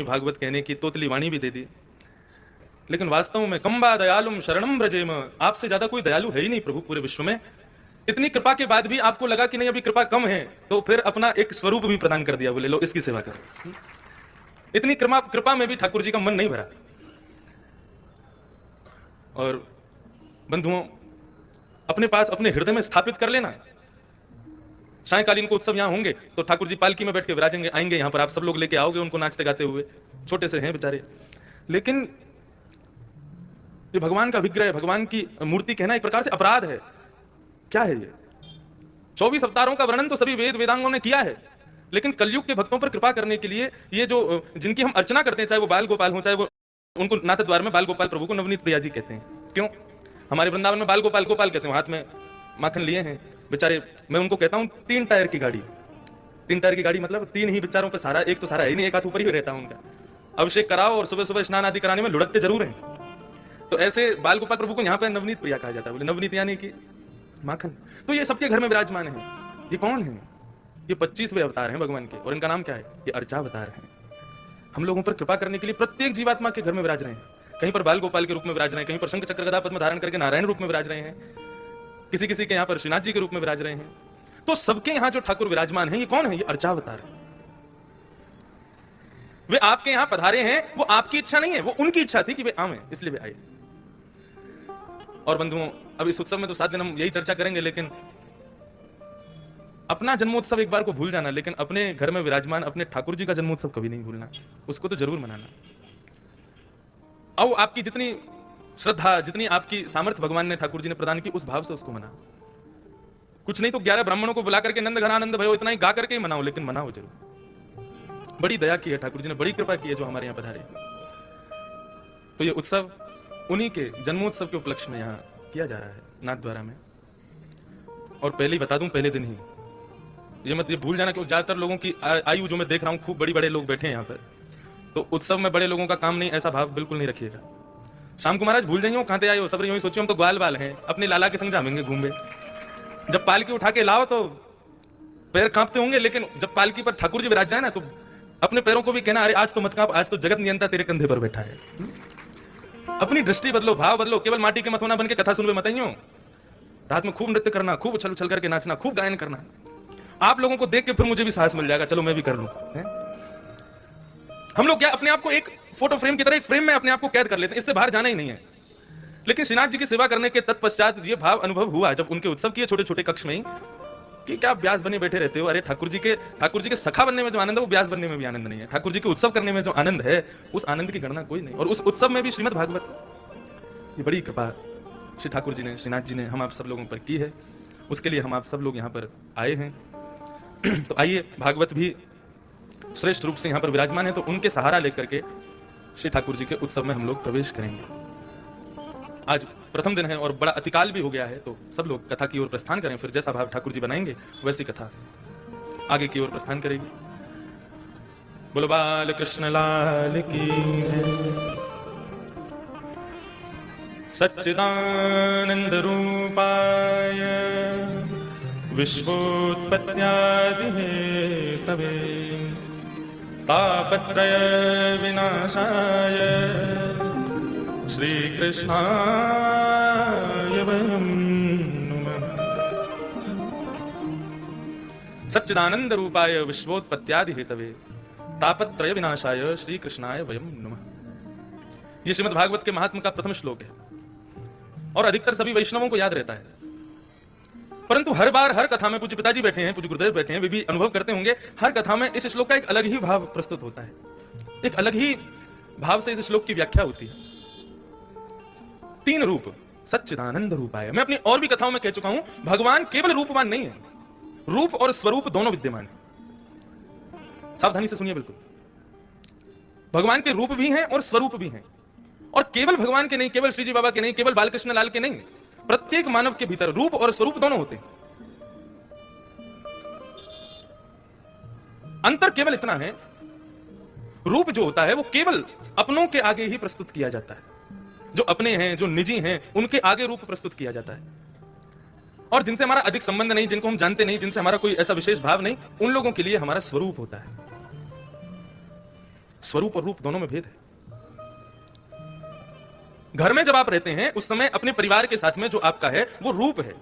भागवत कहने की तोतली वाणी भी दे दी, लेकिन वास्तव में कंबा दयालुम शरणम ब्रजेम, आपसे ज्यादा कोई दयालु है ही नहीं प्रभु पूरे विश्व में। इतनी कृपा के बाद भी आपको लगा कि नहीं अभी कृपा कम है, तो फिर अपना एक स्वरूप भी प्रदान कर दिया, बोले लो इसकी सेवा करो। इतनी कृपा में भी ठाकुर जी का मन नहीं भरा। और बंधुओं, अपने पास अपने हृदय में स्थापित कर लेना। सायकालीन को उत्सव यहाँ होंगे तो ठाकुर जी पालकी में बैठ के विराजेंगे, आएंगे यहाँ पर, आप सब लोग लेके आओगे उनको नाचते गाते हुए। छोटे से हैं बेचारे, लेकिन ये भगवान का विग्रह, भगवान की मूर्ति कहना एक प्रकार से अपराध है। क्या है ये? 24 अवतारों का वर्णन तो सभी वेद वेदांगों ने किया है, लेकिन कलयुग के भक्तों पर कृपा करने के लिए ये जो जिनकी हम अर्चना करते हैं, चाहे वो बाल गोपाल हो, चाहे वो, उनको नाथ द्वार में बाल गोपाल प्रभु को नवनीत प्रिया जी कहते हैं। क्यों? हमारे वृंदावन में बाल गोपाल गोपाल कहते हैं, हाथ में माखन लिए हैं बेचारे। मैं उनको कहता हूँ 3 टायर की गाड़ी। 3 टायर की गाड़ी मतलब 3 ही बेचारों पे सहारा, एक तो सहारा है नहीं, एक हाथ ऊपर ही रहता है उनका। अभिषेक कराओ और सुबह सुबह स्नान आदि कराने में लुढ़कते जरूर हैं। तो ऐसे बाल गोपाल प्रभु को यहाँ पे नवनीत प्रिया कहा जाता है। बोले नवनीत यानी कि माखन। तो ये सबके घर में विराजमान है। ये कौन है? ये 25वें अवतार हैं भगवान के, और इनका नाम क्या है? ये अर्चावतार हैं। हम लोगों पर कृपा करने के लिए प्रत्येक जीवात्मा के घर में विराज रहे हैं। कहीं पर बाल गोपाल के रूप में विराज रहे हैं, कहीं पर शंख चक्र गदा पद्म धारण करके नारायण रूप में विराज रहे हैं, किसी किसी के यहाँ पर श्रीनाथ जी के रूप में विराज रहे हैं। तो सबके यहाँ जो ठाकुर विराजमान है, ये कौन है? ये अर्चावतार है। वे आपके यहाँ पधारे हैं, वो आपकी इच्छा नहीं है, वो उनकी इच्छा थी कि वे आए, इसलिए वे आए। और बंधुओं, अब इस उत्सव में तो 7 दिन हम यही चर्चा करेंगे, लेकिन अपना जन्मोत्सव एक बार को भूल जाना, लेकिन अपने घर में विराजमान अपने ठाकुर जी का जन्मोत्सव कभी नहीं भूलना। उसको तो जरूर मनाना। अब आपकी जितनी श्रद्धा, जितनी आपकी सामर्थ्य भगवान ने, ठाकुर जी ने प्रदान की, उस भाव से उसको मना। कुछ नहीं तो 11 ब्राह्मणों को बुला करके नंद घनानंद भयो इतना ही गा करके ही मनाओ, लेकिन मनाओ जरूर। बड़ी दया की है ठाकुर जी ने, बड़ी कृपा की है जो हमारे यहाँ पधारे। तो ये उत्सव उन्हीं के जन्मोत्सव के उपलक्ष्य में यहाँ किया जा रहा है नाथद्वारा में। और पहले ही बता दूं, पहले दिन ही ये मत ये भूल जाना कि ज्यादातर लोगों की आयु जो मैं देख रहा हूं, खूब बड़े लोग बैठे हैं यहाँ पर, तो उत्सव में बड़े लोगों का काम नहीं, ऐसा भाव बिल्कुल नहीं रखिएगा। शाम को महाराज भूल जाइए कहां आए हो, सब यूं ही सोचिए हम तो ग्वाल बाल हैं, अपने लाला के संग जामेंगे घूमे। जब पालकी उठा के लाओ तो पैर कांपते होंगे, लेकिन जब पालकी पर ठाकुर जी विराज जाए ना, तो अपने पैरों को भी कहना, अरे आज तो मत कांप, आज तो जगत नियंता तेरे कंधे पर बैठा है। अपनी दृष्टि बदलो, भाव बदलो। केवल माटी के मथोना बन के कथा सुनवे मत आइयो। रात में खूब नृत्य करना, खूब उछल उछल करके नाचना, खूब गायन करना। आप लोगों को देख के फिर मुझे भी साहस मिल जाएगा, चलो मैं भी कर लूं। हम लोग क्या अपने आप को एक फोटो फ्रेम की तरह एक फ्रेम में अपने आप को कैद कर लेते हैं, इससे बाहर जाना ही नहीं है। लेकिन श्रीनाथ जी की सेवा करने के तत्पश्चात ये भाव अनुभव हुआ जब उनके उत्सव किए छोटे छोटे कक्ष में ही, कि क्या ब्यास बने बैठे रहते हो। अरे ठाकुर जी के सखा बनने में जो आनंद है, वो ब्यास बनने में भी आनंद नहीं है। ठाकुर जी के उत्सव करने में जो आनंद है, उस आनंद की गणना कोई नहीं। और उस उत्सव में भी श्रीमद् भागवत, ये बड़ी कृपा श्री ठाकुर जी ने, श्रीनाथ जी ने हम आप सब लोगों पर की है। उसके लिए हम आप सब लोग यहाँ पर आए हैं। तो आइए, भागवत भी श्रेष्ठ रूप से यहाँ पर विराजमान है, तो उनके सहारा लेकर के श्री ठाकुर जी के उत्सव में हम लोग प्रवेश करेंगे। आज प्रथम दिन है और बड़ा अतिकाल भी हो गया है, तो सब लोग कथा की ओर प्रस्थान करें। फिर जैसा भाव ठाकुर जी बनाएंगे वैसी कथा आगे की ओर प्रस्थान करेगी। बोलो बाल कृष्ण लाल की जय। सच्चिदानंद रूपाय विश्वोत्पत्त्यादि हेतवे तापत्रय विनाशाय श्री कृष्णाय वयं नमः। सच्चिदानंद रूपाय विश्वोत्पत्त्यादि हेतवे तापत्रय विनाशाय श्री कृष्णाय वयं नमः। यह श्रीमद् भागवत के महात्म का प्रथम श्लोक है और अधिकतर सभी वैष्णवों को याद रहता है। परंतु हर बार हर कथा में, पूज्य पिताजी बैठे हैं, पूज्य गुरुदेव बैठे हैं, वे भी अनुभव करते होंगे, हर कथा में इस श्लोक का एक अलग ही भाव प्रस्तुत होता है। एक अलग ही भाव से इस श्लोक की व्याख्या होती है। 3 रूप सच्चिदानंद रूपाय। मैं अपनी और भी कथाओं में कह चुका हूं, भगवान केवल रूपवान नहीं है, रूप और स्वरूप दोनों विद्यमान है। सावधानी से सुनिए बिल्कुल। भगवान के रूप भी हैं और स्वरूप भी हैं, और केवल भगवान के नहीं, केवल श्रीजी बाबा के नहीं, केवल बालकृष्ण लाल के नहीं, प्रत्येक मानव के भीतर रूप और स्वरूप दोनों होते हैं। अंतर केवल इतना है, रूप जो होता है वो केवल अपनों के आगे ही प्रस्तुत किया जाता है। जो अपने हैं, जो निजी हैं, उनके आगे रूप प्रस्तुत किया जाता है। और जिनसे हमारा अधिक संबंध नहीं, जिनको हम जानते नहीं, जिनसे हमारा कोई ऐसा विशेष भाव नहीं, उन लोगों के लिए हमारा स्वरूप होता है। स्वरूप और रूप दोनों में भेद है। घर में जब आप रहते हैं उस समय अपने परिवार के साथ में जो आपका है वो रूप है,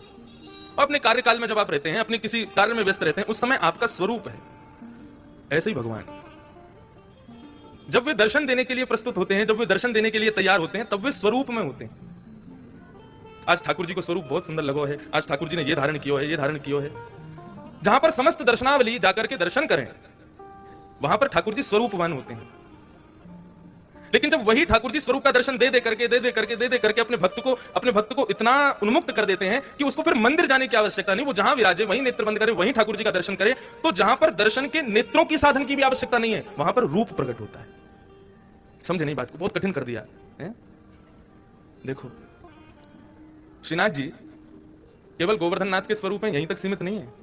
और अपने कार्यकाल में जब आप रहते हैं, अपने किसी कार्य में व्यस्त रहते हैं, उस समय आपका स्वरूप है। ऐसे ही भगवान जब वे दर्शन देने के लिए प्रस्तुत होते हैं, जब वे दर्शन देने के लिए तैयार होते हैं, तब वे स्वरूप में होते हैं। आज ठाकुर जी को स्वरूप बहुत सुंदर लगो है, आज ठाकुर जी ने ये धारण किया है, ये धारण किया है। जहां पर समस्त दर्शनावली जाकर के दर्शन करें वहां पर ठाकुर जी स्वरूपवान होते हैं। लेकिन जब वही ठाकुर जी स्वरूप का दर्शन दे दे करके अपने भक्त को इतना उन्मुक्त कर देते हैं कि उसको फिर मंदिर जाने की आवश्यकता नहीं, वो जहां विराजे वहीं नेत्र बंद करे, वहीं ठाकुर जी का दर्शन करे, तो जहां पर दर्शन के नेत्रों की साधन की भी आवश्यकता नहीं है, वहां पर रूप प्रकट होता है। समझे नहीं बात को? बहुत कठिन कर दिया है। देखो श्रीनाथ जी केवल गोवर्धन नाथ के स्वरूप हैं, यहीं तक सीमित नहीं है।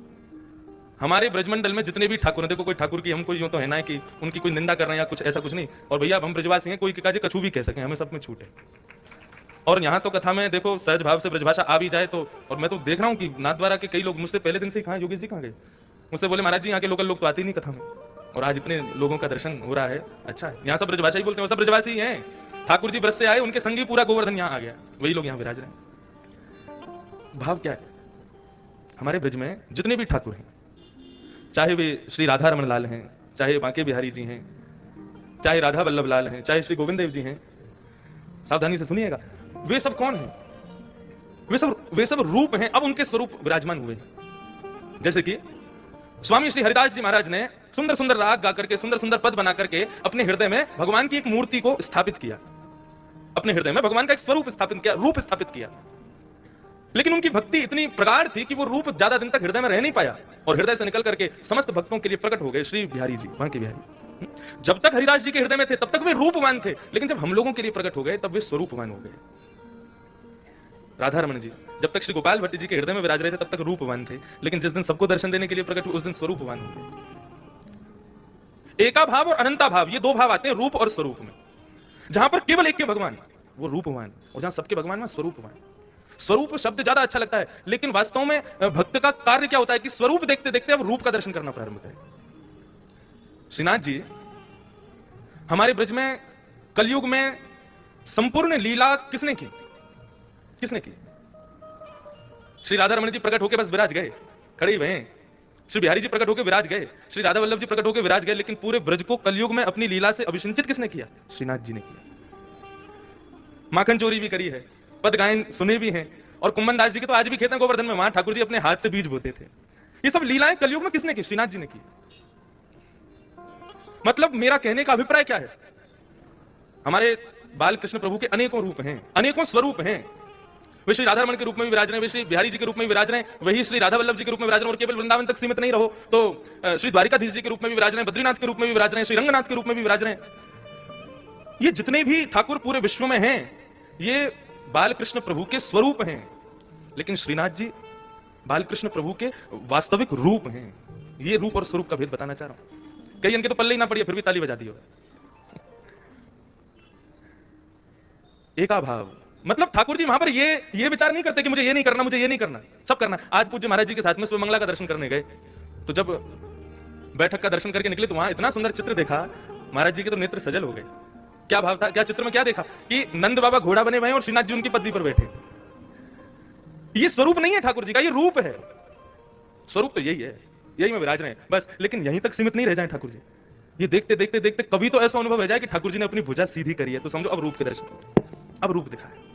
हमारे ब्रजमंडल में जितने भी ठाकुर हैं, देखो कोई ठाकुर की हमको यूं तो है ना कि उनकी कोई निंदा कर रहे हैं या कुछ ऐसा कुछ नहीं, और भैया हम ब्रजवासी हैं, कोई काजे कछु भी कह सके, हमें सब में छूट है। और यहाँ तो कथा में देखो सहज भाव से ब्रजभाषा आ भी जाए तो, और मैं तो देख रहा हूँ कि नाथद्वारा के कई लोग मुझसे पहले दिन से कहाँ योगेश जी कहाँ गए, मुझसे बोले महाराज जी यहाँ के लोकल लोग तो आते ही नहीं कथा में, और आज इतने लोगों का दर्शन हो रहा है। अच्छा है, यहाँ सब ब्रजभाषा ही बोलते हैं, वो सब ब्रजवासी हैं। ठाकुर जी ब्रज से आए, उनके संगी पूरा गोवर्धन यहाँ आ गया, वही लोग यहाँ विराज रहे हैं। भाव क्या है? हमारे ब्रज में जितने भी ठाकुर हैं, चाहे वे श्री राधा रमन लाल हैं, चाहे बांके बिहारी जी हैं, चाहे राधा वल्लभ लाल हैं, चाहे श्री गोविंद देव जी हैं, सावधानी से सुनिएगा, वे सब कौन हैं? वे सब रूप हैं। अब उनके स्वरूप विराजमान हुए हैं। जैसे कि स्वामी श्री हरिदास जी महाराज ने सुंदर सुंदर राग गा करके, सुंदर सुंदर पद बना करके अपने हृदय में भगवान की एक मूर्ति को स्थापित किया, अपने हृदय में भगवान का एक स्वरूप स्थापित किया, रूप स्थापित किया। लेकिन उनकी भक्ति इतनी प्रगाढ़ थी कि वो रूप ज्यादा दिन तक हृदय में रह नहीं पाया, और हृदय से निकल करके समस्त भक्तों के लिए प्रकट हो गए श्री बिहारी जी, बांके बिहारी। जब तक हरिदास जी के हृदय में थे तब तक वे रूपवान थे, लेकिन जब हम लोगों के लिए प्रकट हो गए तब वे स्वरूपवान हो गए। राधा रमन जी जब तक श्री गोपाल भट्ट जी के हृदय में विराज रहे थे तब तक रूपवान थे, लेकिन जिस दिन सबको दर्शन देने के लिए प्रकट हुए उस दिन स्वरूपवान हो गए। एका भाव और अनंता भाव, ये दो भाव आते हैं रूप और स्वरूप में। जहां पर केवल एक के भगवान वो रूपवान, और जहां सबके भगवान में स्वरूपवान। स्वरूप शब्द ज्यादा अच्छा लगता है, लेकिन वास्तव में भक्त का कार्य क्या होता है कि स्वरूप देखते देखते अब रूप का दर्शन करना प्रारंभ करें। श्रीनाथ जी हमारे ब्रज में कलयुग में संपूर्ण लीला किसने की? किसने की? श्री राधा रमन जी प्रकट होकर बस विराज गए, खड़े हुए हैं। श्री बिहारी जी प्रकट होकर विराज गए, श्री राधा वल्लभ जी प्रकट होकर विराज गए, लेकिन पूरे ब्रज को कलयुग में अपनी लीला से अभिषिंचित किसने किया? श्रीनाथ जी ने किया। माखन चोरी भी करी है, पद गायन सुने भी हैं, और कुंभन दास जी के तो आज भी खेत हैं गोवर्धन में, वहां ठाकुर जी अपने हाथ से बीज बोते थे। ये सब लीलाएं कलयुग में किसने की? श्रीनाथ जी ने की। मतलब मेरा कहने का अभिप्राय क्या है? हमारे बाल कृष्ण प्रभु के अनेकों रूप हैं, अनेकों स्वरूप हैं। वे श्री राधा रमन के रूप में भी विराज रहे हैं, वे श्री बिहारी जी के रूप में भी विराज रहे हैं, वही श्री राधा वल्लभ जी के रूप में विराज रहे हैं, और केवल वृंदावन तक सीमित नहीं रहो तो श्री द्वारिकाधीश जी के रूप में भी विराज रहे हैं, बद्रीनाथ के रूप में भी विराज रहे हैं, श्री रंगनाथ के रूप में भी विराज रहे हैं। ये जितने भी ठाकुर पूरे विश्व में हैं, ये बालकृष्ण प्रभु के स्वरूप हैं, लेकिन श्रीनाथ जी बालकृष्ण प्रभु के वास्तविक रूप हैं। ये रूप और स्वरूप का भेद बताना चाह रहा हूं। कई इनके तो पल्ले ही ना पड़ी, फिर भी ताली बजा दी हो। एका भाव मतलब ठाकुर जी वहां पर ये विचार नहीं करते कि मुझे ये नहीं करना, मुझे ये नहीं करना, सब करना। आज पूज्य महाराज जी के साथ में सुबह मंगला का दर्शन करने गए, तो जब बैठक का दर्शन करके निकले तो वहां इतना सुंदर चित्र देखा, महाराज जी के तो नेत्र सजल हो गए। क्या भाव था? क्या चित्र में क्या देखा कि नंद बाबा घोड़ा बने हुए हैं और श्रीनाथ जी उनकी पद्दी पर बैठे। ये स्वरूप नहीं है ठाकुर जी का, ये रूप है। स्वरूप तो यही है, यही में विराज रहे हैं बस। लेकिन यहीं तक सीमित नहीं रह जाए ठाकुर जी। ये देखते देखते देखते कभी तो ऐसा अनुभव हो जाए कि ठाकुर जी ने अपनी भुजा सीधी करी है, तो समझो अब रूप के दर्शन, अब रूप दिखा है।